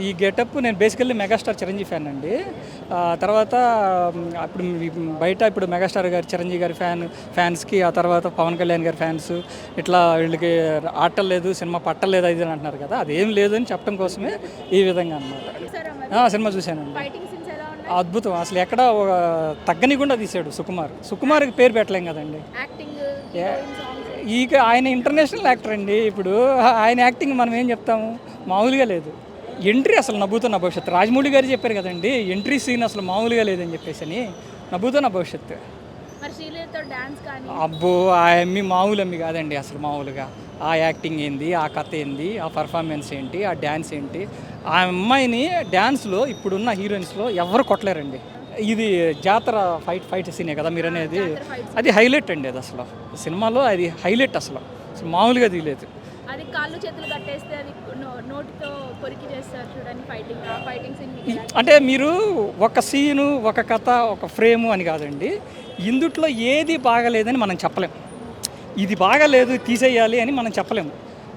ఈ గెటప్ నేను basically megastar Chiranjeevi fan అండి. తర్వాత అప్పుడు బయట ఇప్పుడు మెగాస్టార్ గారు చిరంజీవి గారి ఫ్యాన్స్కి, ఆ తర్వాత పవన్ కళ్యాణ్ గారి ఫ్యాన్స్ ఇట్లా వీళ్ళకి ఆటలేదు, సినిమా పట్టలేదు అది అని అంటున్నారు కదా, అదేం లేదు అని చెప్పడం కోసమే ఈ విధంగా అనమాట. సినిమా చూశానండి, అద్భుతం. అసలు ఎక్కడ తగ్గనికుండా తీసాడు సుకుమార్కి పేరు పెట్టలేం కదండి. ఇక ఆయన ఇంటర్నేషనల్ యాక్టర్ అండి. ఇప్పుడు ఆయన యాక్టింగ్ మనం ఏం చెప్తాము, మామూలుగా లేదు. ఎంట్రీ అసలు నవ్వుతున్న భవిష్యత్తు. రాజమౌళి గారు చెప్పారు కదండి, ఎంట్రీ సీన్ అసలు మామూలుగా లేదని చెప్పేసి అని. నవ్వుతున్న భవిష్యత్తు. అబ్బో ఆ అమ్మి మామూలు అమ్మి కాదండి అసలు. మామూలుగా ఆ యాక్టింగ్ ఏంది, ఆ కథ ఏంది, ఆ పర్ఫార్మెన్స్ ఏంటి, ఆ డ్యాన్స్ ఏంటి. ఆ అమ్మాయిని డ్యాన్స్లో ఇప్పుడున్న హీరోయిన్స్లో ఎవరు కొట్టలేరండి. ఇది జాతర ఫైట్ సీనే కదా మీరు అనేది, అది హైలైట్ అండి. అది అసలు సినిమాలో అది హైలైట్. అసలు మామూలుగా తీయలేదు. అది కాళ్ళు చేతులు కట్టేస్తే అది నోటితో పొరికి చేస్తారు చూడండి ఫైటింగ్ సీన్. అంటే మీరు ఒక సీను, ఒక కథ, ఒక ఫ్రేము అని కాదండి, ఇందుట్లో ఏది బాగలేదని మనం చెప్పలేం. ఇది బాగలేదు తీసేయాలి అని మనం చెప్పలేము.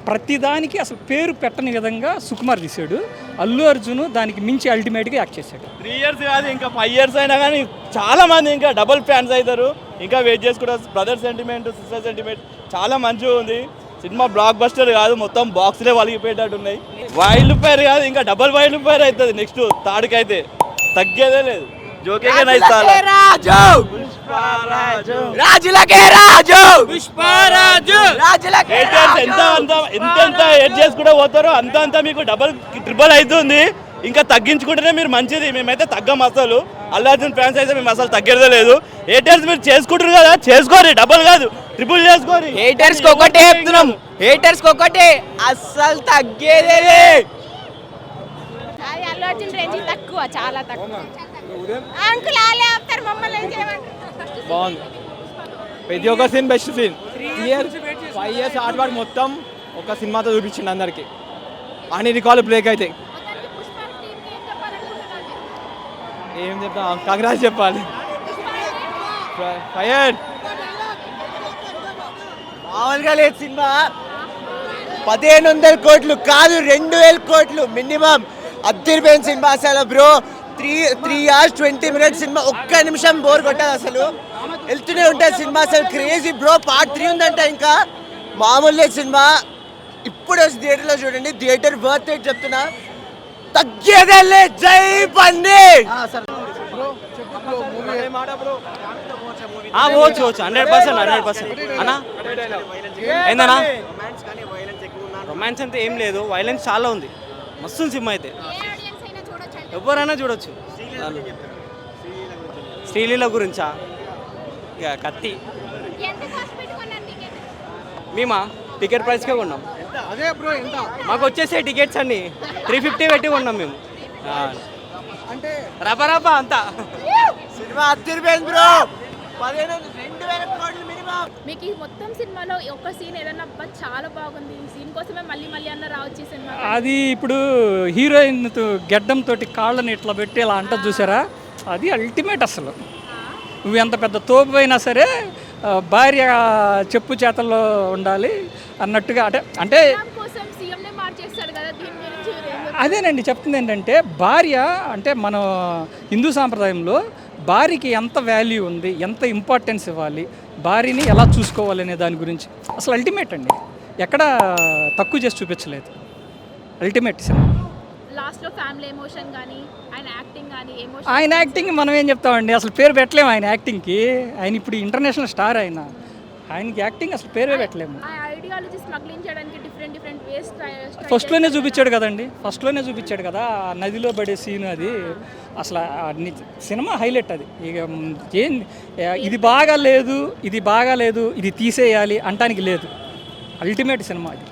ప్రతిదానికి అసలు పేరు పెట్టని విధంగా సుకుమార్ తీశాడు. అల్లు అర్జున్ దానికి మించి అల్టిమేట్గా యాక్ట్ చేశాడు. 3 years కాదు, ఇంకా 5 years అయినా కానీ చాలా మంది ఇంకా డబుల్ ఫ్యాన్స్ అవుతారు. ఇంకా వెయిట్ చేసుకుంటారు. బ్రదర్ సెంటిమెంట్, సిస్టర్ సెంటిమెంట్ చాలా మంచిగా ఉంది సినిమా. బ్లాక్ బస్టర్ కాదు, మొత్తం బాక్స్లే వలిగిపోయేటట్టు ఉన్నాయి. వైల్డ్ ఫైర్ కాదు, ఇంకా డబుల్ వైల్డ్ ఫైర్ అవుతుంది నెక్స్ట్ థర్డ్కి అయితే. తగ్గేదే లేదు. జోకేగా ఎంత ఎడ్ చేసుకుంటూ పోతారో అంత మీకు డబల్ ట్రిపుల్ అవుతుంది. ఇంకా తగ్గించుకుంటేనే మీరు మంచిది. మేమైతే తగ్గం అసలు. అల్లు అర్జున్ ఫ్యాన్స్ అయితే మేము అసలు తగ్గేదే లేదు. హేటర్స్ మీరు చేసుకుంటారు కదా, చేసుకోరి, డబల్ కాదు ట్రిపుల్ చేసుకోరి. హేటర్స్ ఒకటే చెప్తున్నాం, హేటర్స్ ఒకటే, అస్సలు తగ్గేదే. అల్లు అర్జున్ రేంజ్ తక్కువ, చాలా తక్కువ. అంకుల్ ఆలే ఆపుతారు మమ్మల్ని ఏం చేయమంటారు. బాగుంది. ప్రతి ఒక్క scene best scene. 5 years hard work మొత్తం ఒక సినిమాతో చూపించింది అందరికి. అన్ని రికార్డు బ్రేక్ అయితే ఏం చెప్తాం, కంగ్రాట్స్ చెప్పాలి. ఫైర్ మామూలుగా లేదు సినిమా. 1500 కోట్లు కాదు, 2000 కోట్లు మినిమం. అద్దరిపోయిన సినిమా అసలు బ్రో. 3 hours 20 minutes cinema. ఒక్క నిమిషం బోర్ కొట్టదు అసలు. వెళ్తూనే ఉంటుంది సినిమా. అసలు క్రేజీ బ్రో. Part 3 ఉందంట. ఇంకా మామూలు లేదు సినిమా. ఇప్పుడు వచ్చి థియేటర్లో చూడండి, థియేటర్ వర్త్ ఇట్ చెప్తున్నా. తగ్గేదే లే. జై పన్ని. వచ్చు 100% అన్నా. ఏందన్నా రొమాన్స్ అంతా ఏం లేదు, వైలెన్స్ చాలా ఉంది. మస్తు సినిమా అయితే ఎవరైనా చూడొచ్చు. శ్రీలీల గురించా? ఇక కత్తి. మేమా టికెట్ ప్రైస్కే కొన్నాం. మాకు వచ్చేసే టికెట్స్ అన్ని 350 పెట్టి కొన్నాం మేము. రపరప అంతా సినిమా అద్దరిపోయింది బ్రో. 2000 కోట్లు మినిమం. మీకు ఈ మొత్తం సినిమాలో ఒక సీన్ ఏదన్నా చాలా బాగుంది, ఈ సీన్ కోసమే మళ్ళీ అన్న రావచ్చు సినిమా? అది ఇప్పుడు హీరోయిన్ గెడ్డం తోటి కాళ్ళని ఇట్లా పెట్టి ఇలా అంట చూసారా, అది అల్టిమేట్. అసలు నువ్వు ఎంత పెద్ద తోపు అయినా సరే భార్య చెప్పు చేతల్లో ఉండాలి అన్నట్టుగా. అంటే అదేనండి చెప్తుంది. ఏంటంటే భార్య అంటే మన హిందూ సాంప్రదాయంలో భార్యకి ఎంత వాల్యూ ఉంది, ఎంత ఇంపార్టెన్స్ ఇవ్వాలి, భార్యని ఎలా చూసుకోవాలి అనే దాని గురించి అసలు అల్టిమేట్ అండి. ఎక్కడ తక్కువ చేసి చూపించలేదు. Ultimate cinema. లాస్ట్లో ఫ్యామిలీ ఎమోషన్ కానీ ఆయన యాక్టింగ్ మనం ఏం చెప్తామండి, అసలు పేరు పెట్టలేము ఆయన యాక్టింగ్కి. ఆయన ఇప్పుడు ఇంటర్నేషనల్ స్టార్. ఆయనకి యాక్టింగ్ అసలు పేరే పెట్టలేము. ఫస్ట్లోనే చూపించాడు కదండి, ఫస్ట్లోనే చూపించాడు కదా నదిలో పడే సీన్. అది అసలు సినిమా హైలైట్. అది ఇక ఏం ఇది బాగాలేదు, ఇది బాగాలేదు, ఇది తీసేయాలి అంటానికి లేదు. అల్టిమేట్ సినిమా అది.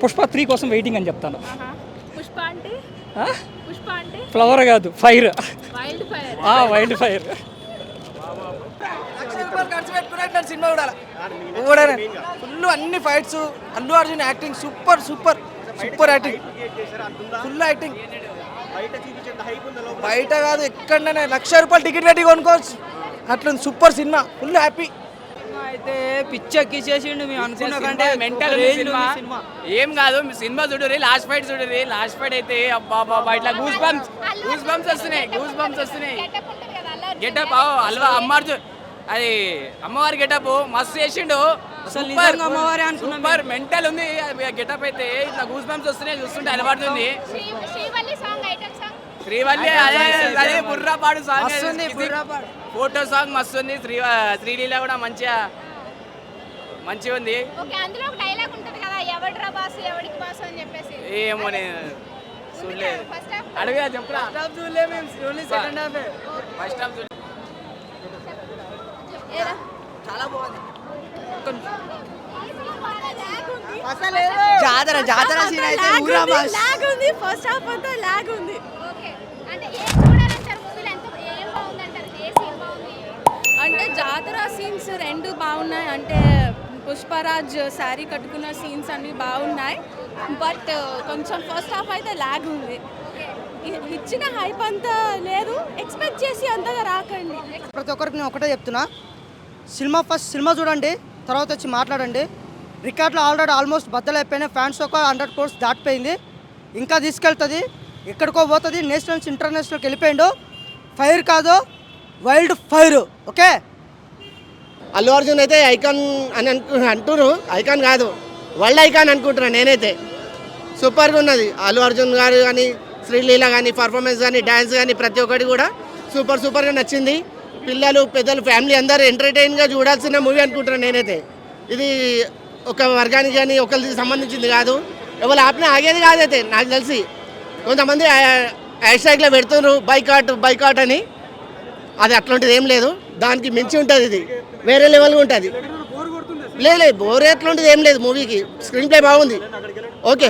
పుష్ప 3 కోసం వెయిటింగ్ అని చెప్తాను. ఫ్లవర్ కాదు, ఫైర్. Wild fire. సినిమా కూడా ఫుల్ అన్ని fights. Allu Arjun acting super acting, full acting. బయట కాదు ఎక్కడైనా 1,00,000 రూపాయలు టికెట్ పెట్టి కొనుక్కోవచ్చు. అట్లా సూపర్ సినిమా. Full happy. అయితే పిచ్చెక్కిచ్చేసిండు మేము అనుకున్న కంటే మెంటల్ సినిమా ఏం కాదు సినిమా చూడరి లాస్ట్ ఫైట్ చూడరి లాస్ట్ ఫైట్ అయితే అబ్బా బాబా ఇట్లా గూస్ బంప్స్ వస్తున్నాయి గెటప్ అల్వా అమ్మార్జున్ అది అమ్మవారి గెటప్ మస్తు చేసిండు అసలు నిజంగా అమ్మవారే అనుకున్నాం సూపర్ మెంటల్ ఉంది గెటప్ అయితే ఇట్లా గూస్ బంప్స్ వస్తున్నాయి చూస్తుంటే అలవాడుతుంది శ్రీవల్లి అదే బుర్రా పాడు సాంగ్ ఫోటో సాంగ్ మస్తు ఉంది శ్రీలీల కూడా మంచిగా ఉంది అందులో ఒక డైలాగ్ ఉంటది కదా ఎవడ్రా బాస్ ఎవడికి బాస్ అని చెప్పేసి ఏమో నేను చూడలేదు ఫస్ట్ హాఫ్ అడిగా చెప్పురా చూడలే మేము only second half first half ఏరా చాలా బాగుంది జాతర సీన్ అయితే ఊరా బాస్ లాగ్ ఉంది ఫస్ట్ హాఫ్ అంతా లాగ్ ఉంది ఓకే అంటే ఏం చూడాలంటారు మూవీలో ఎంత ఏం బాగుందంటారు ఏ సీన్ బాగుంది అంటే జాతర సీన్స్ రెండు బాగున్నాయి అంటే పుష్పరాజ్ శారీ కట్టుకున్న సీన్స్ అన్ని బాగున్నాయి బట్ కొంచెం ఫస్ట్ హాఫ్ అయితే లాగ్ ఉంది ఇచ్చిన హైప్ అంతా లేదు ఎక్స్పెక్ట్ చేసి అంతగా రాకండి ప్రతి ఒక్కరికి నేను ఒకటే చెప్తున్నా సినిమా చూడండి తర్వాత వచ్చి మాట్లాడండి రికార్డులో ఆల్మోస్ట్ బద్దలైపోయినాయి ఫ్యాన్స్ ఒక 100 crores దాటిపోయింది ఇంకా తీసుకెళ్తుంది ఎక్కడికో పోతుంది నేషనల్ నుంచి ఇంటర్నేషనల్కి వెళ్ళిపోయిండు ఫైర్ కాదు wild fire okay Allu Arjun అయితే ఐకాన్ అని అంటున్నారు ఐకాన్ కాదు వరల్డ్ ఐకాన్ అనుకుంటున్నాను నేనైతే సూపర్గా ఉన్నది అల్లు అర్జున్ గారు కానీ శ్రీలీల కానీ పర్ఫార్మెన్స్ కానీ డ్యాన్స్ కానీ ప్రతి ఒక్కటి కూడా సూపర్గా నచ్చింది పిల్లలు పెద్దలు ఫ్యామిలీ అందరూ ఎంటర్టైన్గా చూడాల్సిన మూవీ అనుకుంటున్నాను నేనైతే ఇది ఒక వర్గానికి కానీ ఒకరికి సంబంధించింది కాదు ఎవరు ఆపినా ఆగేది కాదైతే నాకు తెలిసి కొంతమంది హ్యాష్ ట్యాగ్లో పెడుతున్నారు బైకాట్ అని అది అట్లాంటిది ఏం లేదు దానికి మించి ఉంటుంది ఇది వేరే లెవెల్గా ఉంటుంది లేదు బోర్ ఎట్లాంటిది ఏం లేదు మూవీకి స్క్రీన్ ప్లే బాగుంది ఓకే